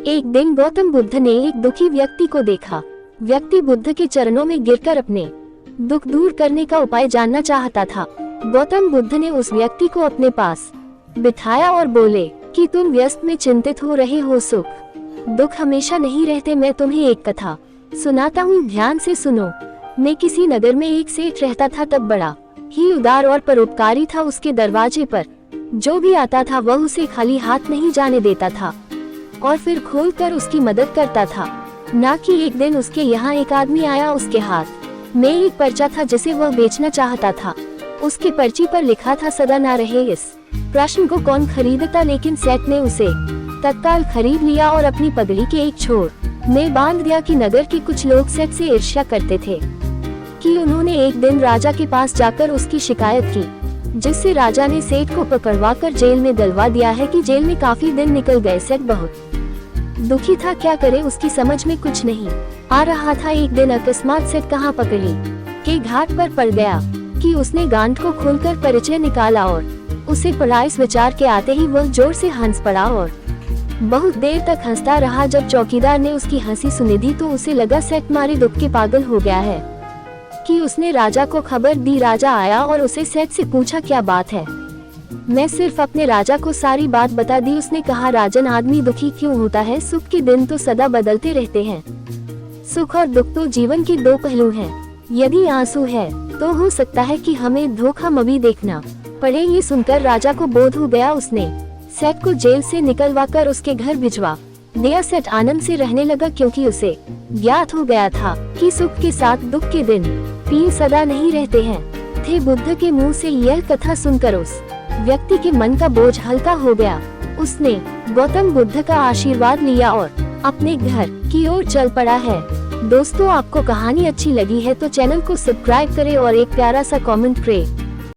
एक दिन गौतम बुद्ध ने एक दुखी व्यक्ति को देखा। व्यक्ति बुद्ध के चरणों में गिरकर अपने दुख दूर करने का उपाय जानना चाहता था। गौतम बुद्ध ने उस व्यक्ति को अपने पास बिठाया और बोले कि तुम व्यस्त में चिंतित हो रहे हो, सुख दुख हमेशा नहीं रहते। मैं तुम्हें एक कथा सुनाता हूँ, ध्यान से सुनो। मैं किसी नगर में एक सेठ रहता था, तब बड़ा ही उदार और परोपकारी था। उसके दरवाजे पर जो भी आता था वह उसे खाली हाथ नहीं जाने देता था और फिर खोलकर उसकी मदद करता था। ना कि एक दिन उसके यहाँ एक आदमी आया, उसके हाथ में एक पर्चा था जिसे वह बेचना चाहता था। उसके पर्ची पर लिखा था, सदा ना रहे इस प्रश्न को कौन खरीदता। लेकिन सेठ ने उसे तत्काल खरीद लिया और अपनी पगड़ी के एक छोर में बांध दिया कि नगर के कुछ लोग सेठ से ईर्ष्या करते थे कि उन्होंने एक दिन राजा के पास जाकर उसकी शिकायत की, जिससे राजा ने सेठ को पकड़वाकर जेल में डलवा दिया है कि जेल में काफी दिन निकल गए। सेठ बहुत दुखी था, क्या करे उसकी समझ में कुछ नहीं आ रहा था। एक दिन अकस्मात सेठ कहाँ पकड़ी के घाट पर पड़ गया कि उसने गांठ को खोलकर परिचय निकाला और उसे पढ़ा। इस विचार के आते ही वह जोर से हंस पड़ा और बहुत देर तक हंसता रहा। जब चौकीदार ने उसकी हंसी सुनी दी तो उसे लगा सेठ मारे दुख के पागल हो गया है कि उसने राजा को खबर दी। राजा आया और उसे सेठ से पूछा, क्या बात है? मैं सिर्फ अपने राजा को सारी बात बता दी। उसने कहा, राजन, आदमी दुखी क्यों होता है? सुख के दिन तो सदा बदलते रहते हैं। सुख और दुख तो जीवन के दो पहलू हैं। यदि आंसू है तो हो सकता है कि हमें धोखा मबी देखना पड़े। ये सुनकर राजा को बोध हो गया। उसने सेठ को जेल से निकलवाकर उसके घर भिजवा दिया। सेठ आनंद से रहने लगा, क्योंकि उसे ज्ञात हो गया था कि सुख के साथ दुख के दिन भी सदा नहीं रहते हैं। थे बुद्ध के मुंह से यह कथा सुनकर उस व्यक्ति के मन का बोझ हल्का हो गया। उसने गौतम बुद्ध का आशीर्वाद लिया और अपने घर की ओर चल पड़ा है। दोस्तों, आपको कहानी अच्छी लगी है तो चैनल को सब्सक्राइब करें और एक प्यारा सा कमेंट करें।